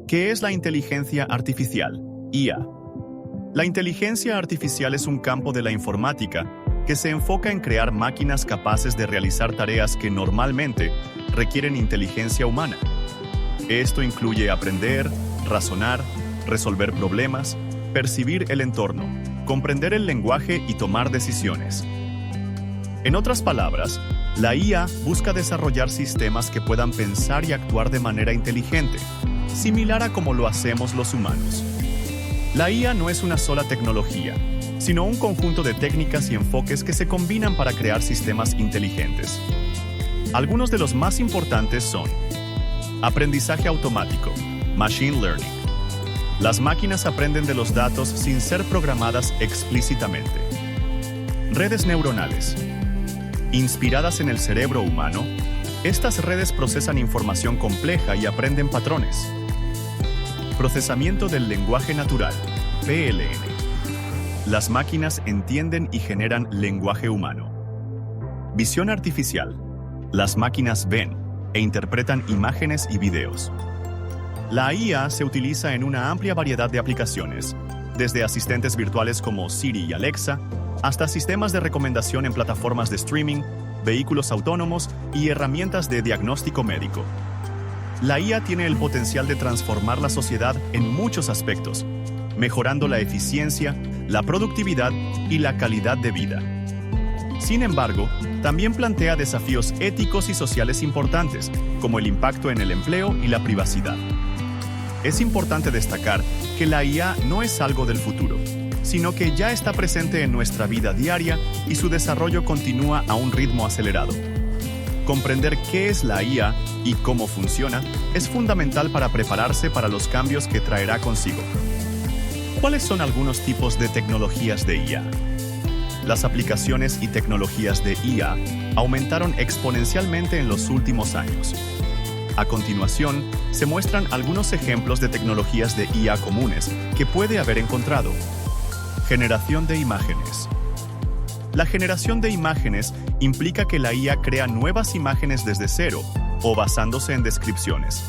¿Qué es la inteligencia artificial? IA. La inteligencia artificial es un campo de la informática que se enfoca en crear máquinas capaces de realizar tareas que normalmente requieren inteligencia humana. Esto incluye aprender, razonar, resolver problemas, percibir el entorno, comprender el lenguaje y tomar decisiones. En otras palabras, la IA busca desarrollar sistemas que puedan pensar y actuar de manera inteligente, similar a como lo hacemos los humanos. La IA no es una sola tecnología, sino un conjunto de técnicas y enfoques que se combinan para crear sistemas inteligentes. Algunos de los más importantes son: aprendizaje automático, machine learning. Las máquinas aprenden de los datos sin ser programadas explícitamente. Redes neuronales. Inspiradas en el cerebro humano, estas redes procesan información compleja y aprenden patrones. Procesamiento del lenguaje natural, PLN. Las máquinas entienden y generan lenguaje humano. Visión artificial. Las máquinas ven e interpretan imágenes y videos. La IA se utiliza en una amplia variedad de aplicaciones, desde asistentes virtuales como Siri y Alexa, hasta sistemas de recomendación en plataformas de streaming, vehículos autónomos y herramientas de diagnóstico médico. La IA tiene el potencial de transformar la sociedad en muchos aspectos, mejorando la eficiencia, la productividad y la calidad de vida. Sin embargo, también plantea desafíos éticos y sociales importantes, como el impacto en el empleo y la privacidad. Es importante destacar que la IA no es algo del futuro, sino que ya está presente en nuestra vida diaria y su desarrollo continúa a un ritmo acelerado. Comprender qué es la IA y cómo funciona es fundamental para prepararse para los cambios que traerá consigo. ¿Cuáles son algunos tipos de tecnologías de IA? Las aplicaciones y tecnologías de IA aumentaron exponencialmente en los últimos años. A continuación, se muestran algunos ejemplos de tecnologías de IA comunes que puede haber encontrado. Generación de imágenes. La generación de imágenes implica que la IA crea nuevas imágenes desde cero o basándose en descripciones.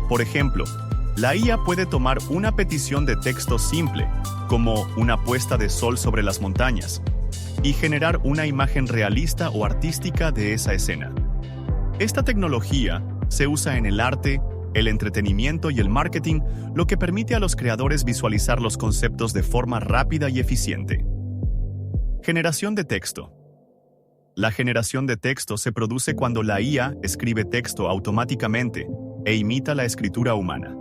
Por ejemplo, la IA puede tomar una petición de texto simple, como una puesta de sol sobre las montañas, y generar una imagen realista o artística de esa escena. Esta tecnología se usa en el arte, el entretenimiento y el marketing, lo que permite a los creadores visualizar los conceptos de forma rápida y eficiente. Generación de texto. La generación de texto se produce cuando la IA escribe texto automáticamente e imita la escritura humana.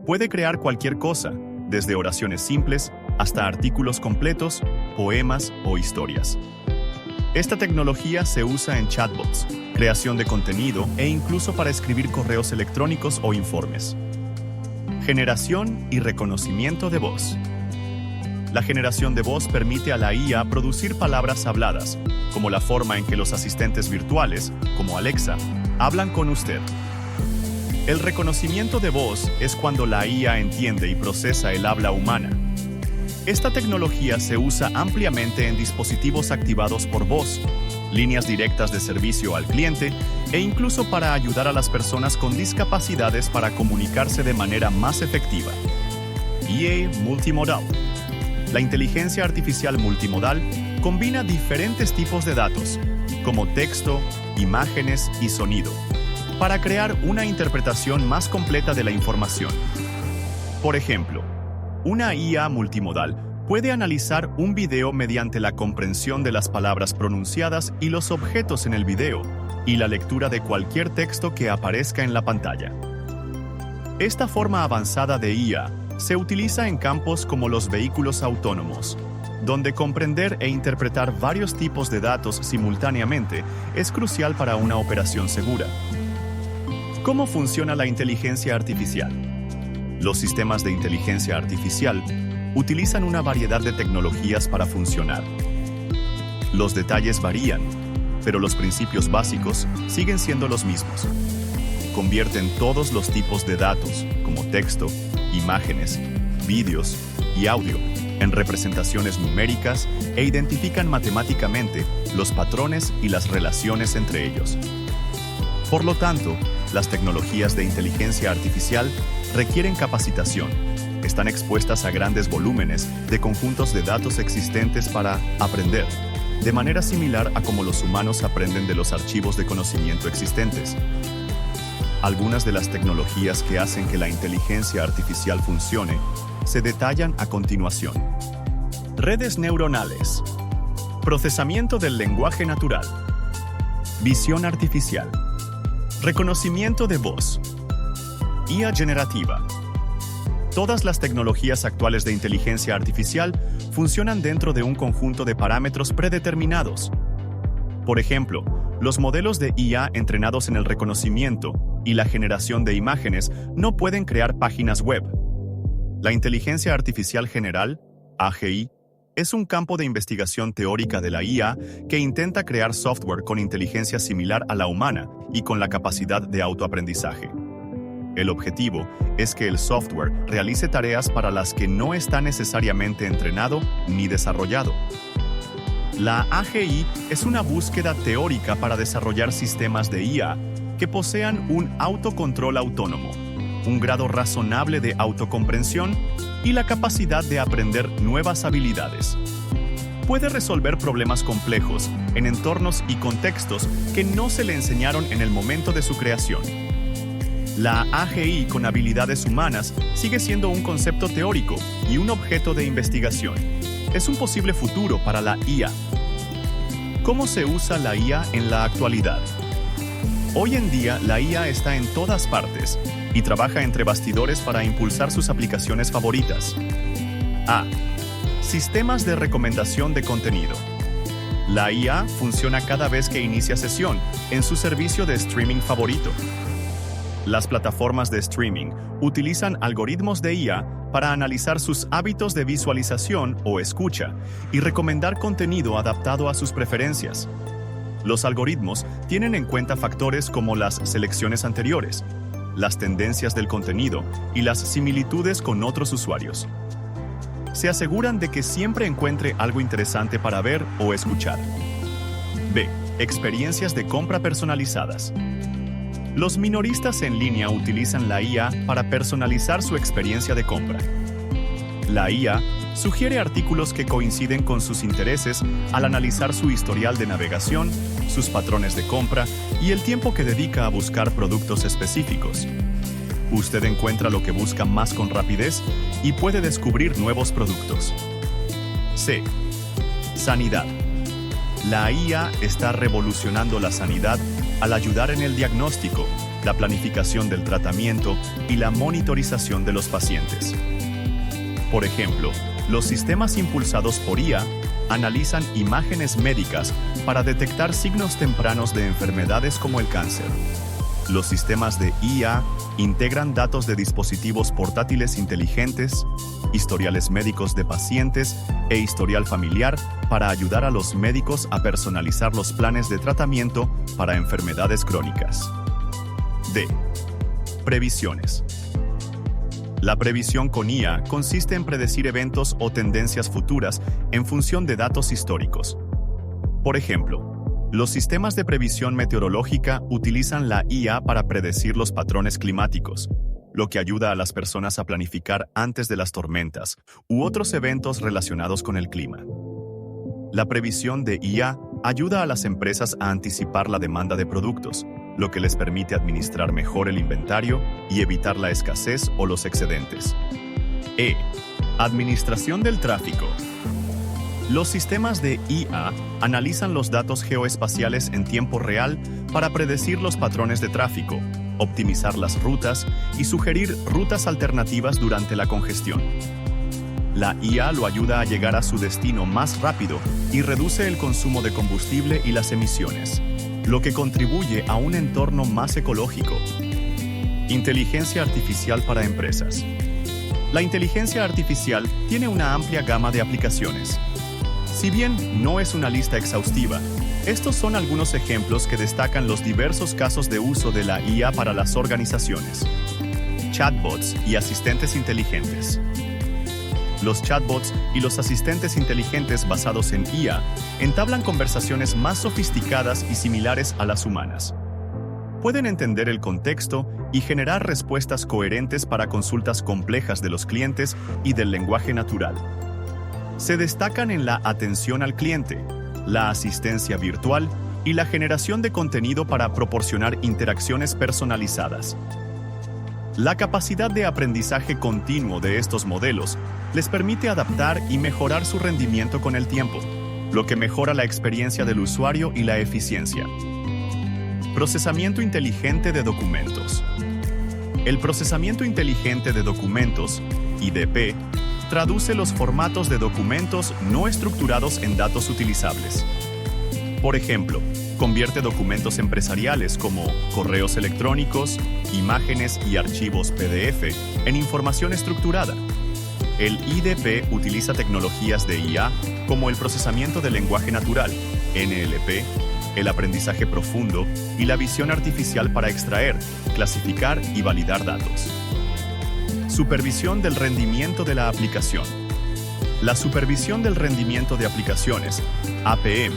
Puede crear cualquier cosa, desde oraciones simples hasta artículos completos, poemas o historias. Esta tecnología se usa en chatbots, creación de contenido e incluso para escribir correos electrónicos o informes. Generación y reconocimiento de voz. La generación de voz permite a la IA producir palabras habladas, como la forma en que los asistentes virtuales, como Alexa, hablan con usted. El reconocimiento de voz es cuando la IA entiende y procesa el habla humana. Esta tecnología se usa ampliamente en dispositivos activados por voz, líneas directas de servicio al cliente e incluso para ayudar a las personas con discapacidades para comunicarse de manera más efectiva. IA multimodal. La inteligencia artificial multimodal combina diferentes tipos de datos, como texto, imágenes y sonido, para crear una interpretación más completa de la información. Por ejemplo, una IA multimodal puede analizar un video mediante la comprensión de las palabras pronunciadas y los objetos en el video, y la lectura de cualquier texto que aparezca en la pantalla. Esta forma avanzada de IA se utiliza en campos como los vehículos autónomos, donde comprender e interpretar varios tipos de datos simultáneamente es crucial para una operación segura. ¿Cómo funciona la inteligencia artificial? Los sistemas de inteligencia artificial utilizan una variedad de tecnologías para funcionar. Los detalles varían, pero los principios básicos siguen siendo los mismos. Convierten todos los tipos de datos, como texto, imágenes, vídeos y audio, en representaciones numéricas e identifican matemáticamente los patrones y las relaciones entre ellos. Por lo tanto, Las tecnologías de inteligencia artificial requieren capacitación. Están expuestas a grandes volúmenes de conjuntos de datos existentes para aprender, de manera similar a como los humanos aprenden de los archivos de conocimiento existentes. Algunas de las tecnologías que hacen que la inteligencia artificial funcione se detallan a continuación. Redes neuronales. Procesamiento del lenguaje natural. Visión artificial. Reconocimiento de voz. IA generativa. Todas las tecnologías actuales de inteligencia artificial funcionan dentro de un conjunto de parámetros predeterminados. Por ejemplo, los modelos de IA entrenados en el reconocimiento y la generación de imágenes no pueden crear páginas web. La inteligencia artificial general, AGI, es un campo de investigación teórica de la IA que intenta crear software con inteligencia similar a la humana y con la capacidad de autoaprendizaje. El objetivo es que el software realice tareas para las que no está necesariamente entrenado ni desarrollado. La AGI es una búsqueda teórica para desarrollar sistemas de IA que posean un autocontrol autónomo, un grado razonable de autocomprensión y la capacidad de aprender nuevas habilidades. Puede resolver problemas complejos en entornos y contextos que no se le enseñaron en el momento de su creación. La AGI con habilidades humanas sigue siendo un concepto teórico y un objeto de investigación. Es un posible futuro para la IA. ¿Cómo se usa la IA en la actualidad? Hoy en día, la IA está en todas partes y trabaja entre bastidores para impulsar sus aplicaciones favoritas. A. Sistemas de recomendación de contenido. La IA funciona cada vez que inicia sesión en su servicio de streaming favorito. Las plataformas de streaming utilizan algoritmos de IA para analizar sus hábitos de visualización o escucha y recomendar contenido adaptado a sus preferencias. Los algoritmos tienen en cuenta factores como las selecciones anteriores, las tendencias del contenido y las similitudes con otros usuarios. Se aseguran de que siempre encuentre algo interesante para ver o escuchar. B. Experiencias de compra personalizadas. Los minoristas en línea utilizan la IA para personalizar su experiencia de compra. La IA sugiere artículos que coinciden con sus intereses al analizar su historial de navegación, sus patrones de compra y el tiempo que dedica a buscar productos específicos. Usted encuentra lo que busca más con rapidez y puede descubrir nuevos productos. C. Sanidad. La IA está revolucionando la sanidad al ayudar en el diagnóstico, la planificación del tratamiento y la monitorización de los pacientes. Por ejemplo, los sistemas impulsados por IA analizan imágenes médicas para detectar signos tempranos de enfermedades como el cáncer. Los sistemas de IA integran datos de dispositivos portátiles inteligentes, historiales médicos de pacientes e historial familiar para ayudar a los médicos a personalizar los planes de tratamiento para enfermedades crónicas. D. Previsiones. La previsión con IA consiste en predecir eventos o tendencias futuras en función de datos históricos. Por ejemplo, los sistemas de previsión meteorológica utilizan la IA para predecir los patrones climáticos, lo que ayuda a las personas a planificar antes de las tormentas u otros eventos relacionados con el clima. La previsión de IA ayuda a las empresas a anticipar la demanda de productos, lo que les permite administrar mejor el inventario y evitar la escasez o los excedentes. E. Administración del tráfico. Los sistemas de IA analizan los datos geoespaciales en tiempo real para predecir los patrones de tráfico, optimizar las rutas y sugerir rutas alternativas durante la congestión. La IA lo ayuda a llegar a su destino más rápido y reduce el consumo de combustible y las emisiones, lo que contribuye a un entorno más ecológico. Inteligencia artificial para empresas. La inteligencia artificial tiene una amplia gama de aplicaciones. Si bien no es una lista exhaustiva, estos son algunos ejemplos que destacan los diversos casos de uso de la IA para las organizaciones. Chatbots y asistentes inteligentes. Los chatbots y los asistentes inteligentes basados en IA entablan conversaciones más sofisticadas y similares a las humanas. Pueden entender el contexto y generar respuestas coherentes para consultas complejas de los clientes y del lenguaje natural. Se destacan en la atención al cliente, la asistencia virtual y la generación de contenido para proporcionar interacciones personalizadas. La capacidad de aprendizaje continuo de estos modelos les permite adaptar y mejorar su rendimiento con el tiempo, lo que mejora la experiencia del usuario y la eficiencia. Procesamiento inteligente de documentos. El procesamiento inteligente de documentos, IDP, traduce los formatos de documentos no estructurados en datos utilizables. Por ejemplo, convierte documentos empresariales como correos electrónicos, imágenes y archivos PDF en información estructurada. El IDP utiliza tecnologías de IA como el procesamiento del lenguaje natural, NLP, el aprendizaje profundo y la visión artificial para extraer, clasificar y validar datos. Supervisión del rendimiento de la aplicación. La supervisión del rendimiento de aplicaciones, APM,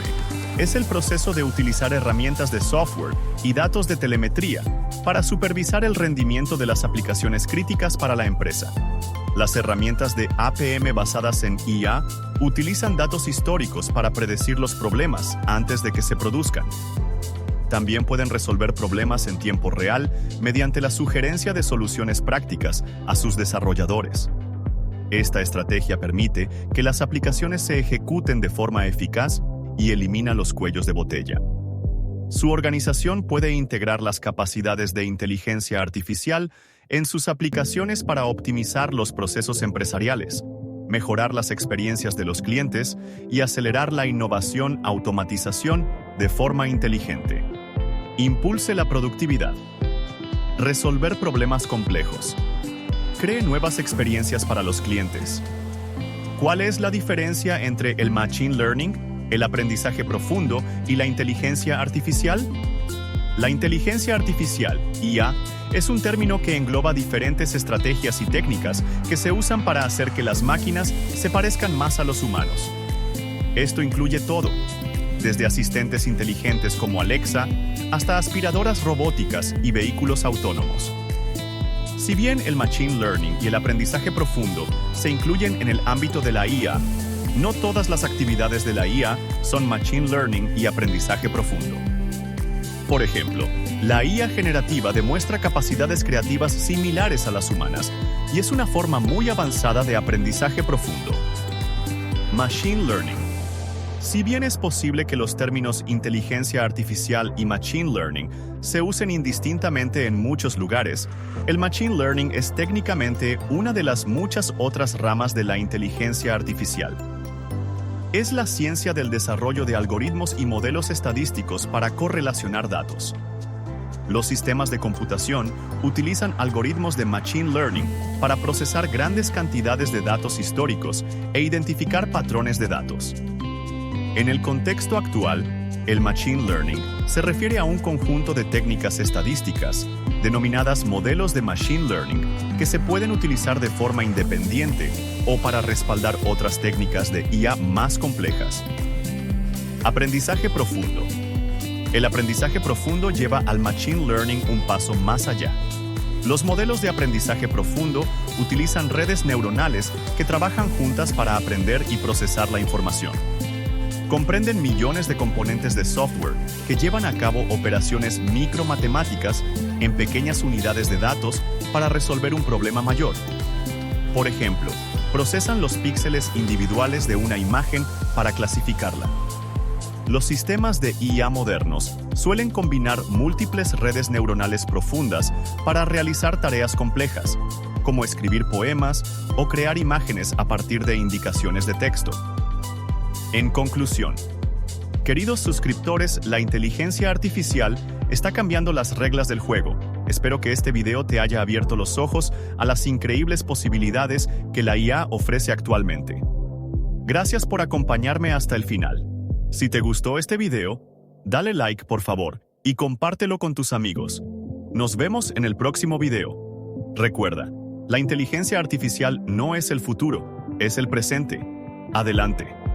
es el proceso de utilizar herramientas de software y datos de telemetría para supervisar el rendimiento de las aplicaciones críticas para la empresa. Las herramientas de APM basadas en IA utilizan datos históricos para predecir los problemas antes de que se produzcan. También pueden resolver problemas en tiempo real mediante la sugerencia de soluciones prácticas a sus desarrolladores. Esta estrategia permite que las aplicaciones se ejecuten de forma eficaz y elimina los cuellos de botella. Su organización puede integrar las capacidades de inteligencia artificial en sus aplicaciones para optimizar los procesos empresariales, mejorar las experiencias de los clientes y acelerar la innovación-automatización de forma inteligente. Impulse la productividad. Resolver problemas complejos. Cree nuevas experiencias para los clientes. ¿Cuál es la diferencia entre el Machine Learning, el aprendizaje profundo y la inteligencia artificial? La inteligencia artificial, IA, es un término que engloba diferentes estrategias y técnicas que se usan para hacer que las máquinas se parezcan más a los humanos. Esto incluye todo, desde asistentes inteligentes como Alexa hasta aspiradoras robóticas y vehículos autónomos. Si bien el Machine Learning y el aprendizaje profundo se incluyen en el ámbito de la IA, no todas las actividades de la IA son Machine Learning y aprendizaje profundo. Por ejemplo, la IA generativa demuestra capacidades creativas similares a las humanas y es una forma muy avanzada de aprendizaje profundo. Machine Learning. Si bien es posible que los términos inteligencia artificial y Machine Learning se usen indistintamente en muchos lugares, el Machine Learning es técnicamente una de las muchas otras ramas de la inteligencia artificial. Es la ciencia del desarrollo de algoritmos y modelos estadísticos para correlacionar datos. Los sistemas de computación utilizan algoritmos de Machine Learning para procesar grandes cantidades de datos históricos e identificar patrones de datos. En el contexto actual, el Machine Learning se refiere a un conjunto de técnicas estadísticas, denominadas modelos de Machine Learning, que se pueden utilizar de forma independiente o para respaldar otras técnicas de IA más complejas. Aprendizaje profundo. El aprendizaje profundo lleva al Machine Learning un paso más allá. Los modelos de aprendizaje profundo utilizan redes neuronales que trabajan juntas para aprender y procesar la información. Comprenden millones de componentes de software que llevan a cabo operaciones micromatemáticas en pequeñas unidades de datos para resolver un problema mayor. Por ejemplo, procesan los píxeles individuales de una imagen para clasificarla. Los sistemas de IA modernos suelen combinar múltiples redes neuronales profundas para realizar tareas complejas, como escribir poemas o crear imágenes a partir de indicaciones de texto. En conclusión, queridos suscriptores, la inteligencia artificial está cambiando las reglas del juego. Espero que este video te haya abierto los ojos a las increíbles posibilidades que la IA ofrece actualmente. Gracias por acompañarme hasta el final. Si te gustó este video, dale like por favor y compártelo con tus amigos. Nos vemos en el próximo video. Recuerda, la inteligencia artificial no es el futuro, es el presente. Adelante.